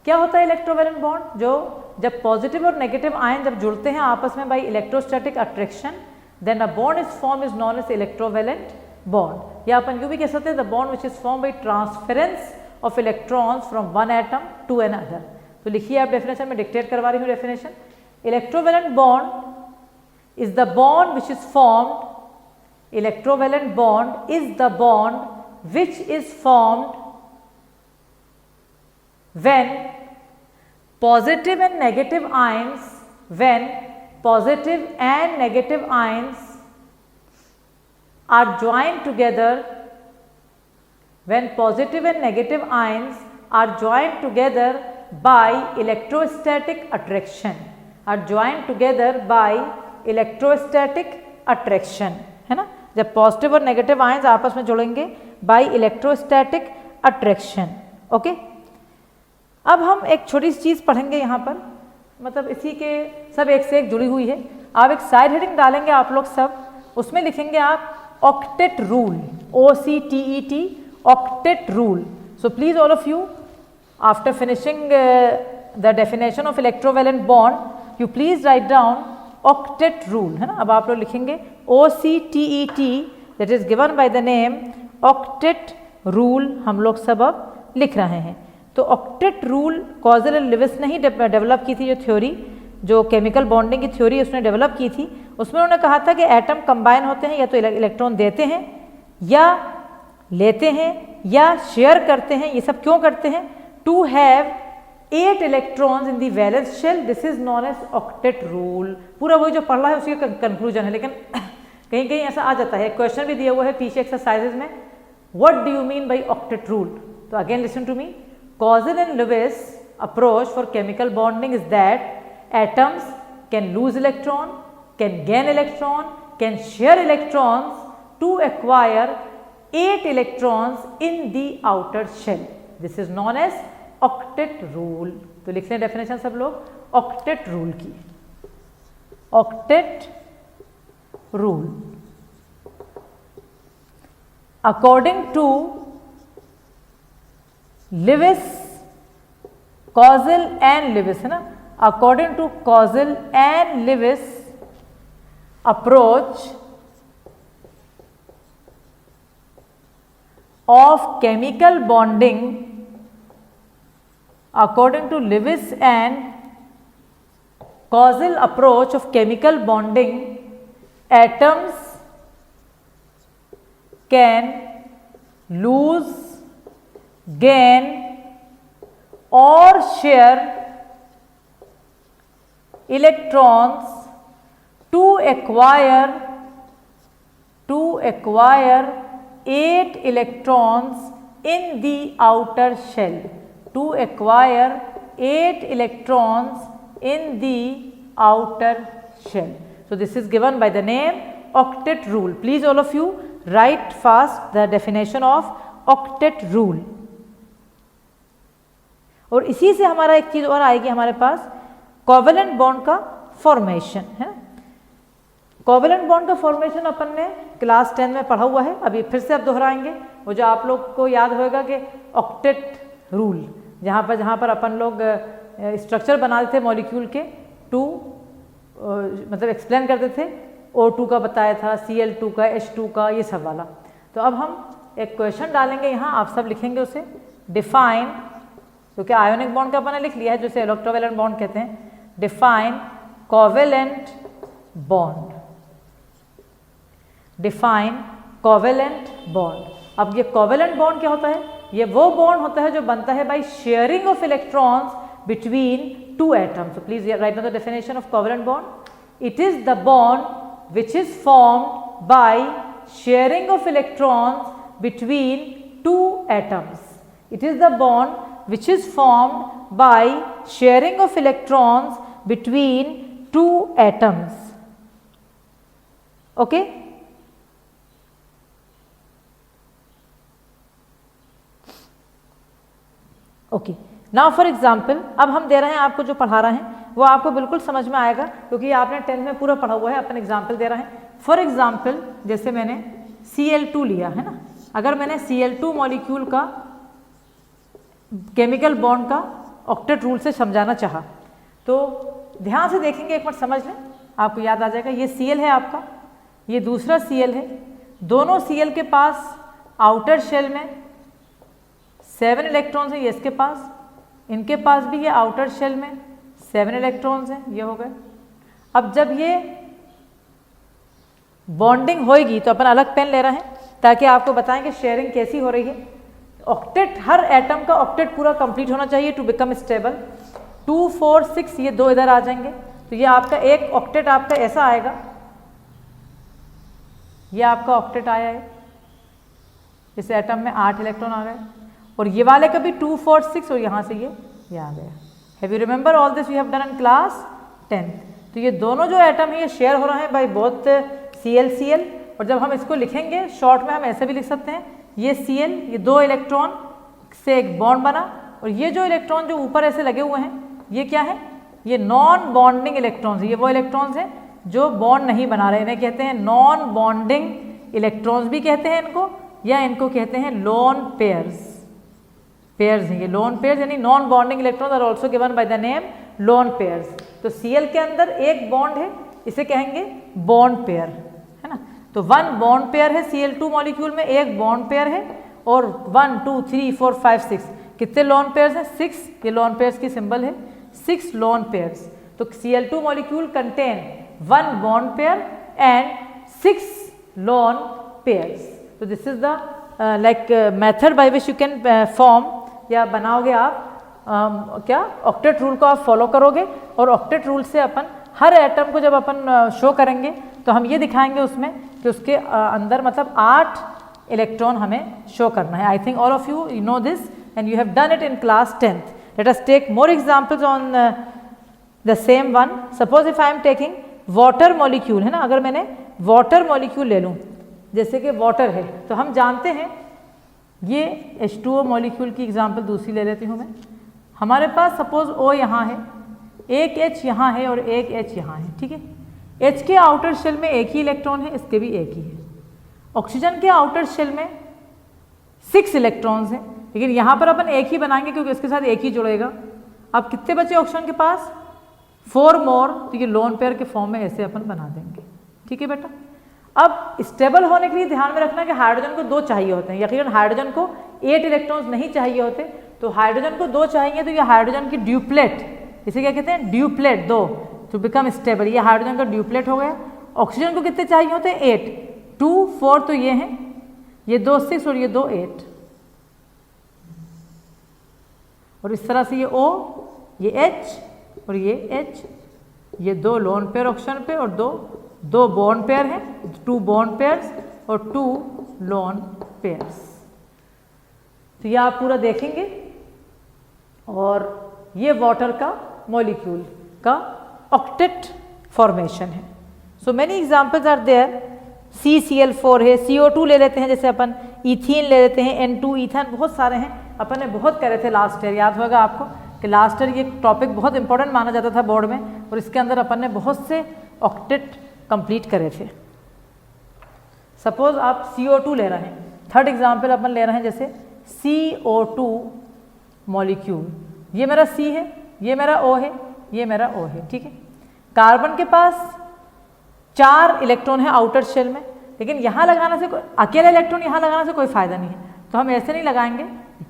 क्या होता है इलेक्ट्रोवेलेंट बॉन्ड? जो जब पॉजिटिव और नेगेटिव आयन जब जुड़ते हैं आपस में by electrostatic attraction, then a bond is form is known as electrovalent bond. या अपन यूं भी कह सकते हैं the bond which is form by transference of electrons from one atom to another. तो लिखिए आप डेफिनेशन में, डिक्टेट करवा रही हूँ definition. Electrovalent bond is the bond which is formed, electrovalent bond is the bond which is formed when positive and negative ions are joined together, when positive and negative ions are joined together by electrostatic attraction, are joined together by electrostatic attraction, है ना। जब पॉजिटिव और नेगेटिव आयंस आपस में जुड़ेंगे बाय इलेक्ट्रोस्टैटिक अट्रैक्शन, ओके। अब हम एक छोटी सी चीज़ पढ़ेंगे यहाँ पर, मतलब इसी के सब एक से एक जुड़ी हुई है। आप एक साइड हेडिंग डालेंगे आप लोग सब, उसमें लिखेंगे आप octet rule, OCTET, octet rule. So please all of you after finishing the definition of electrovalent bond you please write down octet rule, है ना। अब आप लोग लिखेंगे OCTET, that is given by the name octet rule. हम लोग सब अब लिख रहे हैं। तो octet rule Kossel and Lewis ने ही डेवलप की थी जो थ्योरी, जो केमिकल बॉन्डिंग की थ्योरी उसने डेवलप की थी, उसमें उन्होंने कहा था कि एटम कंबाइन होते हैं या तो इलेक्ट्रॉन देते हैं या लेते हैं या शेयर करते हैं। ये सब क्यों करते हैं? To have 8 electrons in the valence shell, this is known as octet rule. पूरा वही जो पढ़ रहा है उसी का कंक्लूजन है, लेकिन कहीं कहीं ऐसा आ जाता है, क्वेश्चन भी दिया हुआ है पीछे एक्सरसाइजेज में, what do you mean by octet rule? तो again listen to me, Kossel and Lewis approach for chemical bonding is that atoms can lose electron, can gain electron, can share electrons to acquire 8 electrons in the outer shell, this is known as octet rule. तो लिख लें डेफिनेशन सब लोग, ऑक्टेट रूल की, octet rule according to Lewis, Kossel and Lewis, है ना, according to causal and Lewis approach of chemical bonding, according to Lewis and causal approach of chemical bonding, atoms can lose, gain or share electrons to acquire 8 electrons in the outer shell, to acquire 8 electrons in the outer shell. So this is given by the name octet rule. Please all of you write fast the definition of octet rule. और इसी से हमारा एक चीज और आएगी हमारे पास, कोवेलेंट बॉन्ड का फॉर्मेशन, है ना। कोवेलेंट बॉन्ड का फॉर्मेशन अपन ने क्लास 10 में पढ़ा हुआ है, अभी फिर से अब दोहराएंगे। वो जो आप लोग को याद होगा कि ऑक्टेट रूल, जहाँ पर अपन लोग स्ट्रक्चर बनाते थे मॉलिक्यूल के, मतलब एक्सप्लेन करते थे, O2 का बताया था, Cl2 का, H2 का, ये सब वाला। तो अब हम एक क्वेश्चन डालेंगे यहाँ, आप सब लिखेंगे उसे, डिफाइन, क्योंकि आयोनिक बॉन्ड का अपन ने लिख लिया है, जिसे इलेक्ट्रोवैलेंट बॉन्ड कहते हैं, define covalent bond, define covalent bond. अब ये कोवेलेंट बॉन्ड क्या होता है? ये वो बॉन्ड होता है जो बनता है by sharing of electrons between 2 atoms. So please write down the definition of covalent bond. It is the bond which is formed by sharing of electrons between 2 atoms. It is the bond which is formed by sharing of electrons between 2 atoms. Okay? Okay, now for example, अब हम दे रहे हैं आपको जो पढ़ा रहे हैं वो आपको बिल्कुल समझ में आएगा, क्योंकि आपने 10th में पूरा पढ़ा हुआ है। अपन एग्जाम्पल दे रहे हैं। फॉर एग्जाम्पल जैसे मैंने Cl2 लिया है ना, अगर मैंने Cl2 मॉलिक्यूल का केमिकल बॉन्ड का ऑक्टेट रूल से समझाना चाहा, तो ध्यान से देखेंगे, एक मिनट समझ लें, आपको याद आ जाएगा। ये Cl है आपका, ये दूसरा Cl है, दोनों Cl के पास आउटर शेल में 7 इलेक्ट्रॉन्स हैं, ये इसके पास, इनके पास भी ये आउटर शेल में 7 इलेक्ट्रॉन्स हैं, ये हो गए। अब जब ये बॉन्डिंग होएगी तो अपन अलग पेन ले रहे हैं ताकि आपको बताएं कि शेयरिंग कैसी हो रही है। ऑक्टेट, हर एटम का ऑक्टेट पूरा कंप्लीट होना चाहिए टू बिकम स्टेबल। 2 4 6 ये 2 इधर आ जाएंगे, तो ये आपका एक ऑक्टेट आपका ऐसा आएगा, ये आपका ऑक्टेट आया है, इस एटम में 8 इलेक्ट्रॉन आ गए, और ये वाले का भी 2 4 6 और यहाँ से ये आ गया। Have you remember all this we have done in class 10th। तो ये दोनों जो एटम है ये शेयर हो रहे हैं बाय बोथ Cl, और जब हम इसको लिखेंगे शॉर्ट में हम ऐसे भी लिख सकते हैं, ये Cl, ये 2 इलेक्ट्रॉन से एक बॉन्ड बना, और ये जो इलेक्ट्रॉन जो ऊपर ऐसे लगे हुए हैं ये क्या है? ये नॉन बॉन्डिंग इलेक्ट्रॉन्स, ये वो इलेक्ट्रॉन्स हैं जो बॉन्ड नहीं बना रहे, इन्हें कहते हैं नॉन बॉन्डिंग इलेक्ट्रॉन्स भी कहते हैं इनको, या इनको कहते हैं लोन पेयर्स। पेयर्स हैं ये, लोन पेयर्स, यानी non bonding electrons are also given by the name lone pairs. तो Cl के अंदर एक बॉन्ड है, इसे कहेंगे बॉन्ड पेयर, है ना। तो 1 बॉन्ड पेयर है Cl2 मॉलिक्यूल में, एक बॉन्ड पेयर है, और 1 2 3 4 5 6 कितने लोन पेयर्स हैं? 6, ये लोन पेयर्स की सिंबल है, 6 लोन पेयर्स। तो Cl2 molecule contain 1 bond pair and 6 lone pairs. तो this is the like method by which you can form, या बनाओगे आप क्या ऑक्टेट रूल को आप फॉलो करोगे, और ऑक्टेट रूल से अपन हर एटम को जब अपन शो करेंगे तो हम ये दिखाएंगे उसमें कि उसके अंदर मतलब 8 इलेक्ट्रॉन हमें शो करना है। I think all of you know this and you have done it in class 10th। Let us take more examples on the same one. Suppose if I am taking water molecule, है ना, अगर मैंने वाटर मॉलिक्यूल ले लूँ, जैसे कि वाटर है, तो हम जानते हैं ये H2O मॉलिक्यूल की एग्जांपल दूसरी ले लेती हूँ मैं। हमारे पास सपोज O यहाँ है, एक H यहाँ है और एक H यहाँ है, ठीक है। H के आउटर शेल में एक ही इलेक्ट्रॉन है, इसके भी एक ही है। ऑक्सीजन के आउटर शेल में 6 इलेक्ट्रॉन्स हैं, लेकिन यहाँ पर अपन एक ही बनाएंगे क्योंकि इसके साथ एक ही जुड़ेगा। अब कितने बचे ऑक्सीजन के पास? 4 मोर, तो ये लोन पेयर के फॉर्म में ऐसे अपन बना देंगे, ठीक है बेटा। अब स्टेबल होने के लिए ध्यान में रखना कि हाइड्रोजन को 2 चाहिए होते हैं, यकीनन हाइड्रोजन को 8 इलेक्ट्रॉन्स नहीं चाहिए होते, तो हाइड्रोजन को 2 चाहिए, तो ये हाइड्रोजन की ड्यूप्लेट, इसे क्या कहते हैं, ड्यूप्लेट 2 टू बिकम स्टेबल, ये हाइड्रोजन का ड्यूप्लेट हो गया। ऑक्सीजन को कितने चाहिए होते हैं? 8, 2 4 तो ये हैं, ये 2 6 और ये 2 8, और इस तरह से ये O, ये H और ये H, ये 2 लोन पेयर ऑक्सीजन पे और 2 बॉन्ड पेयर हैं, 2 बॉन्ड पेयर्स और 2 लोन पेयर्स। तो ये आप पूरा देखेंगे, और ये वाटर का मॉलिक्यूल का ऑक्टेट फॉर्मेशन है। So many examples are there. CCl4 है, CO2 ले लेते हैं, जैसे अपन इथीन ले लेते हैं, N2 ईथन, बहुत सारे हैं। अपन ने बहुत करे थे लास्ट ईयर, याद होगा आपको कि लास्ट ईयर ये टॉपिक बहुत इंपॉर्टेंट माना जाता था बोर्ड में, और इसके अंदर अपन ने बहुत से ऑक्टेट कंप्लीट करे थे। सपोज आप CO2 ले रहे हैं, थर्ड एग्जाम्पल अपन ले रहे हैं, जैसे CO2 मॉलिक्यूल, ये मेरा C है, ये मेरा O है, ये मेरा O है, ठीक है। कार्बन के पास 4 इलेक्ट्रॉन है आउटर शेल में, लेकिन यहाँ लगाने से अकेले इलेक्ट्रॉन यहाँ लगाने से कोई फायदा नहीं है, तो हम ऐसे नहीं लगाएंगे,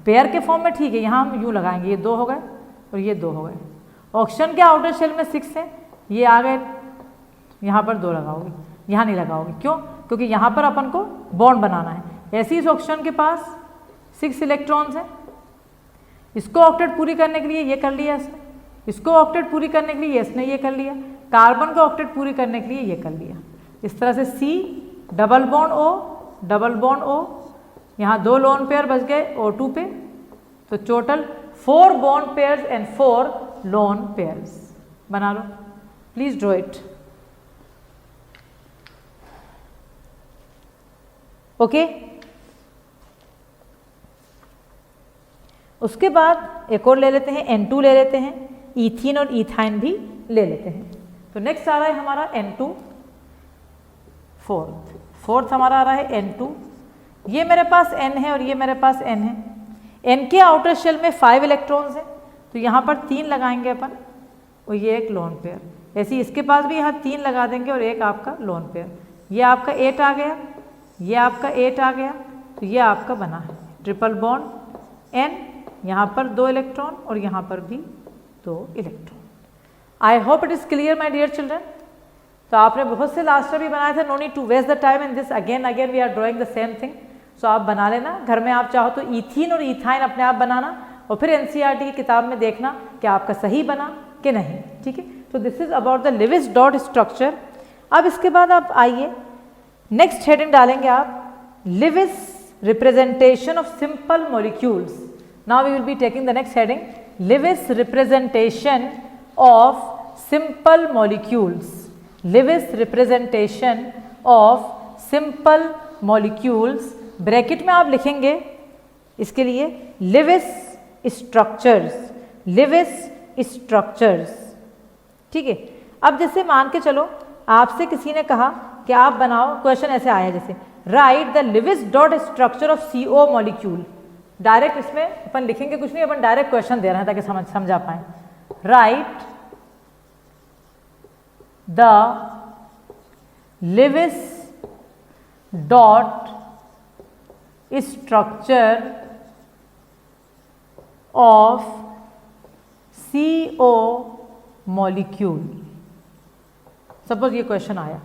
पेयर के फॉर्म में ठीक है, यहाँ हम यूँ लगाएंगे, ये 2 हो गए और ये 2 हो गए। ऑक्सीजन के आउटर शेल में 6 है, ये आ गए, यहाँ पर 2 लगाओगे, यहाँ नहीं लगाओगे, क्यों? क्योंकि यहाँ पर अपन को बॉन्ड बनाना है। ऐसे ही इस ऑक्सीजन के पास 6 इलेक्ट्रॉन्स हैं, इसको ऑक्टेट पूरी करने के लिए ये कर लिया इसने, इसको ऑक्टेट पूरी करने के लिए इसने ये कर लिया, कार्बन को ऑक्टेट पूरी करने के लिए ये कर लिया। इस तरह से C double bond O double bond O, यहाँ 2 लोन पेयर बच गए O2 पे, तो total 4 bond pairs and 4 lone pairs बना लो। Please draw it. ओके, उसके बाद एक और ले लेते हैं, N2 ले लेते हैं, इथीन और इथाइन भी ले लेते हैं। तो नेक्स्ट आ रहा है हमारा N2, फोर्थ हमारा आ रहा है N2। ये मेरे पास N है और ये मेरे पास N है। N के आउटर शेल में 5 इलेक्ट्रॉन्स हैं, तो यहाँ पर 3 लगाएंगे अपन, और ये एक लोन पेयर। ऐसे ही इसके पास भी यहाँ 3 लगा देंगे और एक आपका लोन पेयर। ये आपका 8 आ गया, ये आपका 8 आ गया, तो ये आपका बना है ट्रिपल बॉन्ड N, यहाँ पर 2 इलेक्ट्रॉन और यहाँ पर भी 2 electron. I hope it is clear my dear children. तो आपने बहुत से लास्ट ईयर भी बनाए थे, no need to waste the time in this, again we are drawing the same thing. So आप बना लेना घर में, आप चाहो तो इथीन और इथाइन अपने आप बनाना, और फिर NCERT की किताब में देखना कि आपका सही बना कि नहीं, ठीक है। तो this is about the Lewis dot structure. अब इसके बाद आप आइए नेक्स्ट हेडिंग डालेंगे आप, Lewis representation of simple molecules. Now we will be taking the next heading, Lewis representation of simple molecules. Lewis representation of simple molecules, bracket में आप लिखेंगे इसके लिए लिविस स्ट्रक्चर्स, लिविस स्ट्रक्चर्स, ठीक है। अब जैसे मान के चलो आपसे किसी ने कहा कि आप बनाओ, क्वेश्चन ऐसे आया जैसे right the Lewis dot structure of CO molecule. Direct इसमें अपन लिखेंगे कुछ नहीं, अपन डायरेक्ट क्वेश्चन दे रहे हैं ताकि समझा पाए। Right the Lewis dot structure of CO molecule. Suppose ये क्वेश्चन आया,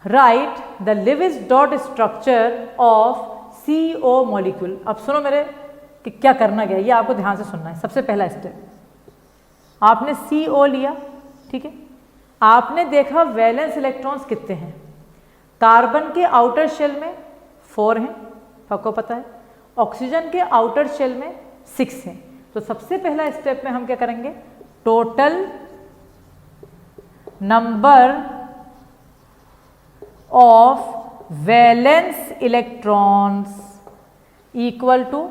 right the Lewis dot structure of CO molecule. अब सुनो मेरे कि क्या करना गया, ये आपको ध्यान से सुनना है। सबसे पहला स्टेप, आपने CO लिया, ठीक है, आपने देखा वैलेंस इलेक्ट्रॉन्स कितने हैं। कार्बन के आउटर शेल में 4 हैं, आपको पता है। ऑक्सीजन के आउटर शेल में 6 हैं। तो सबसे पहला स्टेप में हम क्या करेंगे, total number of valence electrons equal to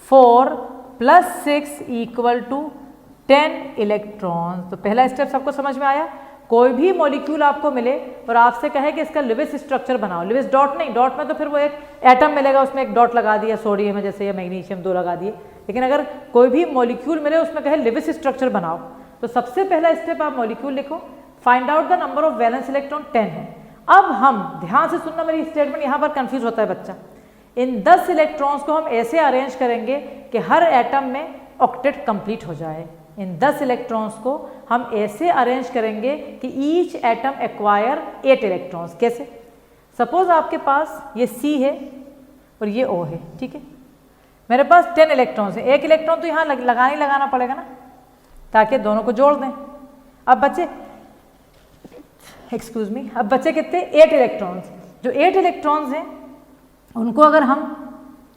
4 + 6 = 10 electrons. तो पहला स्टेप सबको समझ में आया। कोई भी मॉलिक्यूल आपको मिले और आपसे कहे कि इसका लिविस स्ट्रक्चर बनाओ, लिविस डॉट नहीं, डॉट में तो फिर वो एक एटम मिलेगा, उसमें एक डॉट लगा दिया, सोडियम है जैसे, या मैग्नीशियम 2 लगा दिए। लेकिन अगर कोई भी मॉलिक्यूल मिले उसमें कहे लिविस स्ट्रक्चर बनाओ, तो सबसे पहला स्टेप आप मॉलिक्यूल लिखो, find out the number of valence electron 10 है। अब हम ध्यान से सुनना मेरी स्टेटमेंट, यहाँ पर कंफ्यूज होता है बच्चा। इन 10 इलेक्ट्रॉन्स को हम ऐसे अरेंज करेंगे कि हर एटम में ऑक्टेट कंप्लीट हो जाए। इन 10 इलेक्ट्रॉन्स को हम ऐसे अरेंज करेंगे कि ईच एटम एक्वायर 8 इलेक्ट्रॉन्स। कैसे? सपोज आपके पास ये C है और ये O है, ठीक है, मेरे पास 10 इलेक्ट्रॉन्स है। एक इलेक्ट्रॉन तो यहाँ लगाना पड़ेगा ना, ताकि दोनों को जोड़ दें। अब बच्चे एक्सक्यूज मी, अब बच्चे कितने? 8 इलेक्ट्रॉन्स। जो 8 इलेक्ट्रॉन्स हैं उनको अगर हम,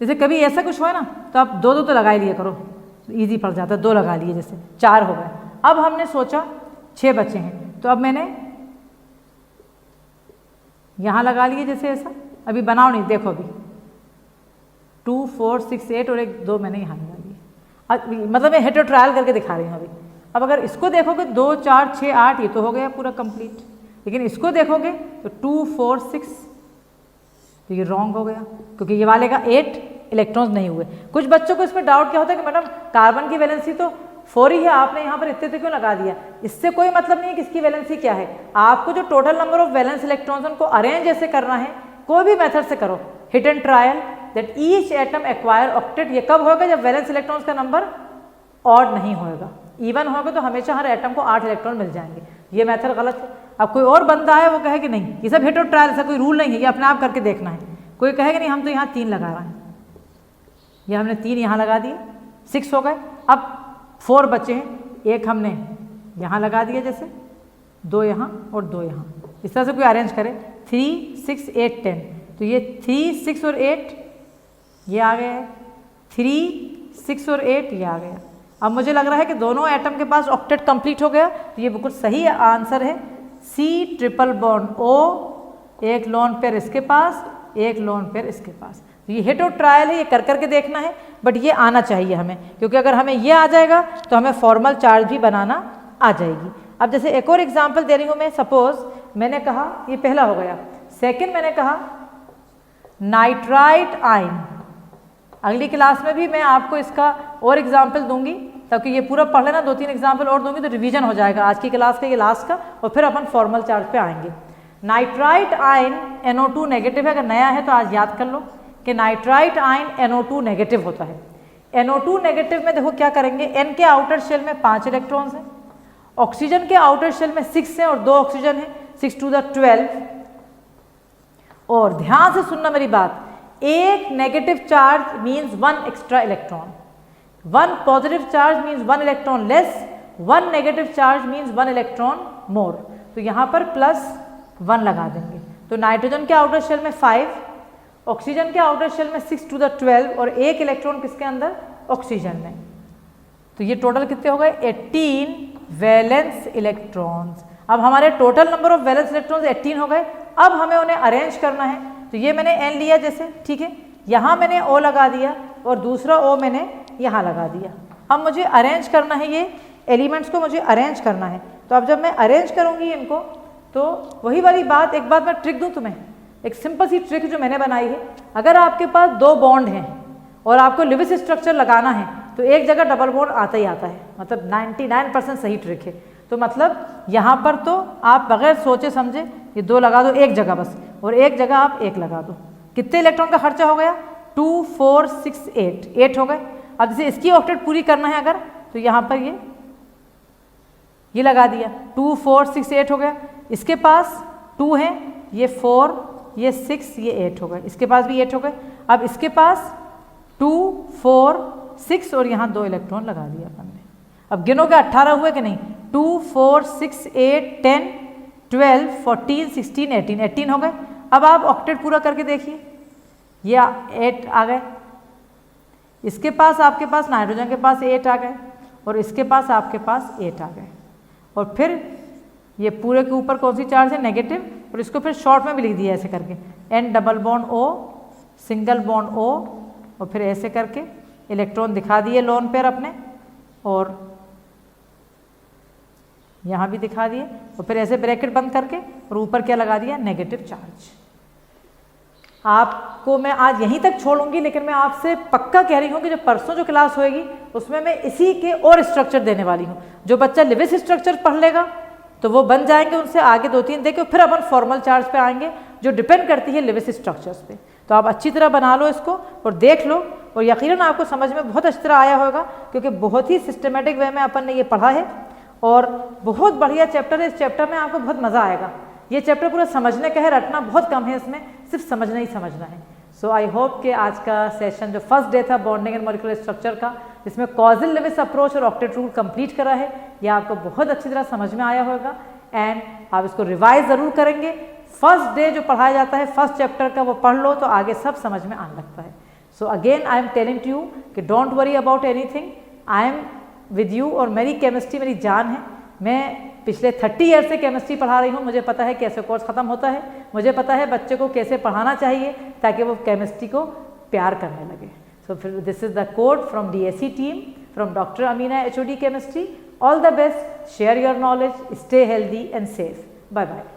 जैसे कभी ऐसा कुछ हुआ ना तो आप 2 तो लगा ही लिया करो, इजी पड़ जाता है। 2 लगा लिए, जैसे 4 हो गए। अब हमने सोचा 6 बचे हैं, तो अब मैंने यहाँ लगा लिए, जैसे ऐसा। अभी बनाओ नहीं, देखो अभी 2 4 6 8 और 1 2 मैंने यहाँ लगा लिए। मतलब मैं हेटेरो ट्रायल करके दिखा रही हूँ अभी। अब अगर इसको देखोगे 2 4 6 8, ये तो हो गया पूरा कंप्लीट। लेकिन इसको देखोगे तो 2 4 6, तो ये रॉन्ग हो गया, क्योंकि ये वाले का 8 इलेक्ट्रॉन्स नहीं हुए। कुछ बच्चों को इसमें डाउट क्या होता है कि मैडम कार्बन की वैलेंसी तो 4 ही है, आपने यहाँ पर इतने क्यों लगा दिया? इससे कोई मतलब नहीं है किसकी वैलेंसी क्या है। आपको जो total number of valence electrons उनको अरेंज ऐसे करना है, कोई भी मेथड से करो, hit and trial, that each atom acquire octet. ये कब होगा? जब वैलेंस इलेक्ट्रॉन्स का नंबर ऑड नहीं होगा, इवन होगा, तो हमेशा हर एटम को 8 इलेक्ट्रॉन मिल जाएंगे। ये मेथड गलत है। अब कोई और बंदा है वो कहे कि नहीं, ये सब हिट और ट्रायल, ऐसा कोई रूल नहीं है, ये अपने आप करके देखना है। कोई कहे कि नहीं हम तो यहाँ 3 लगा रहे हैं, ये हमने 3 यहाँ लगा दिए, 6 हो गए। अब 4 बचे हैं, एक हमने यहाँ लगा दिया, जैसे 2 यहाँ और 2 यहाँ। इस तरह से कोई अरेंज करे 3 6 8 10, तो ये 3 6 और 8 ये आ गया है, 3 6 और 8 ये आ गया। अब मुझे लग रहा है कि दोनों एटम के पास ऑक्टेट कंप्लीट हो गया, तो ये बिल्कुल सही आंसर है। C ट्रिपल बॉन्ड O, एक लोन पेयर इसके पास, एक लोन पेयर इसके पास। तो ये हिट और ट्रायल है, ये कर करके देखना है, बट ये आना चाहिए हमें, क्योंकि अगर हमें ये आ जाएगा तो हमें फॉर्मल चार्ज भी बनाना आ जाएगी। अब जैसे एक और एग्जांपल दे रही हूँ मैं। सपोज मैंने कहा, ये पहला हो गया। सेकंड मैंने कहा नाइट्राइट आयन। अगली क्लास में भी मैं आपको इसका और एग्जाम्पल दूंगी, ताकि ये पूरा पढ़ लेना। 2-3 एग्जाम्पल और दूंगी तो रिवीजन हो जाएगा आज की क्लास का, ये लास्ट का, और फिर अपन फॉर्मल चार्ज पे आएंगे। नाइट्राइट आयन NO2 नेगेटिव है। अगर नया है तो आज याद कर लो कि नाइट्राइट आयन NO2 नेगेटिव होता है। NO2 नेगेटिव में देखो क्या करेंगे, N के आउटर शेल में 5 इलेक्ट्रॉन्स हैं, ऑक्सीजन के आउटर शेल में 6 हैं और 2 ऑक्सीजन है, 6 to the 12। और ध्यान से सुनना मेरी बात, एक negative charge means 1 extra electron, 1 positive charge means 1 electron less, 1 negative charge means 1 electron मोर। तो यहाँ पर +1 लगा देंगे। तो नाइट्रोजन के आउटर शेल में 5, ऑक्सीजन के आउटर शेल में 6 to the 12 और 1 इलेक्ट्रॉन किसके अंदर? ऑक्सीजन में। तो ये टोटल कितने हो गए? 18 वैलेंस इलेक्ट्रॉन्स। अब हमारे total number of valence electrons 18 हो गए। अब हमें उन्हें अरेंज करना है। तो ये मैंने N लिया जैसे, ठीक है, यहाँ मैंने O लगा दिया और दूसरा O मैंने यहाँ लगा दिया। अब मुझे अरेंज करना है, ये एलिमेंट्स को मुझे अरेंज करना है। तो अब जब मैं अरेंज करूँगी इनको, तो वही वाली बात, एक बात मैं ट्रिक दूँ तुम्हें, एक सिंपल सी ट्रिक जो मैंने बनाई है। अगर आपके पास 2 बॉन्ड हैं और आपको लिविस स्ट्रक्चर लगाना है, तो एक जगह डबल बॉन्ड आता ही आता है, मतलब 99% सही ट्रिक है। तो मतलब यहाँ पर तो आप बगैर सोचे समझे ये 2 लगा दो एक जगह बस, और एक जगह आप 1 लगा दो। कितने इलेक्ट्रॉन का खर्चा हो गया? 2 4 6 8 हो गए। अब जैसे इसकी ऑक्टेट पूरी करना है अगर, तो यहाँ पर ये लगा दिया, 2 4 6 8 हो गया। इसके पास 2 है, ये 4 ये 6 ये 8 हो गए, इसके पास भी 8 हो गए। अब इसके पास 2 4 6 और यहाँ 2 इलेक्ट्रॉन लगा दिया अपन ने। अब गिनोगे 18 हुए कि नहीं, 2 4 6 8 10 12 14 16 18 18 हो गए। अब आप ऑक्टेट पूरा करके देखिए, ये 8 आ गए, इसके पास आपके पास नाइट्रोजन के पास 8 आ गए और इसके पास आपके पास 8 आ गए। और फिर ये पूरे के ऊपर कौन सी चार्ज है, नेगेटिव, और इसको फिर शॉर्ट में भी लिख दिया ऐसे करके, N double bond O single bond O, और फिर ऐसे करके इलेक्ट्रॉन दिखा दिए लोन पेयर अपने, और यहाँ भी दिखा दिए, और फिर ऐसे ब्रैकेट बंद करके और ऊपर क्या लगा दिया, नेगेटिव चार्ज। आपको मैं आज यहीं तक छोड़ूंगी, लेकिन मैं आपसे पक्का कह रही हूँ कि जो परसों जो क्लास होएगी उसमें मैं इसी के और स्ट्रक्चर देने वाली हूँ। जो बच्चा लिविस स्ट्रक्चर पढ़ लेगा तो वो बन जाएंगे, उनसे आगे 2-3 देखे फिर अपन फॉर्मल चार्ज पे आएंगे जो डिपेंड करती है लिविस स्ट्रक्चर्स पे। तो आप अच्छी तरह बना लो इसको और देख लो, और यकीनन आपको समझ में बहुत अच्छी तरह आया होगा, क्योंकि बहुत ही सिस्टमेटिक वे में अपन ने ये पढ़ा है और बहुत बढ़िया चैप्टर है। इस चैप्टर में आपको बहुत मज़ा आएगा। ये चैप्टर पूरा समझने का है, रटना बहुत कम है इसमें, सिर्फ समझना ही समझना है। सो आई होप कि आज का सेशन जो फर्स्ट डे था बॉन्डिंग एंड मॉलिक्यूलर स्ट्रक्चर का, जिसमें कॉजल लिविस अप्रोच और ऑक्टेट रूल कंप्लीट करा है, यह आपको बहुत अच्छी तरह समझ में आया होगा एंड आप इसको रिवाइज ज़रूर करेंगे। फर्स्ट डे जो पढ़ाया जाता है फर्स्ट चैप्टर का वो पढ़ लो तो आगे सब समझ में आने लगता है। So again I am telling to you कि don't worry about anything, I am with you, और मेरी केमिस्ट्री मेरी जान है। मैं पिछले 30 ईयर से केमिस्ट्री पढ़ा रही हूँ, मुझे पता है कैसे कोर्स ख़त्म होता है, मुझे पता है बच्चे को कैसे पढ़ाना चाहिए ताकि वो केमिस्ट्री को प्यार करने लगे। सो फिर this is the code from DSE team, from doctor Amina HOD chemistry. All the best, share your knowledge, stay healthy and safe, bye bye.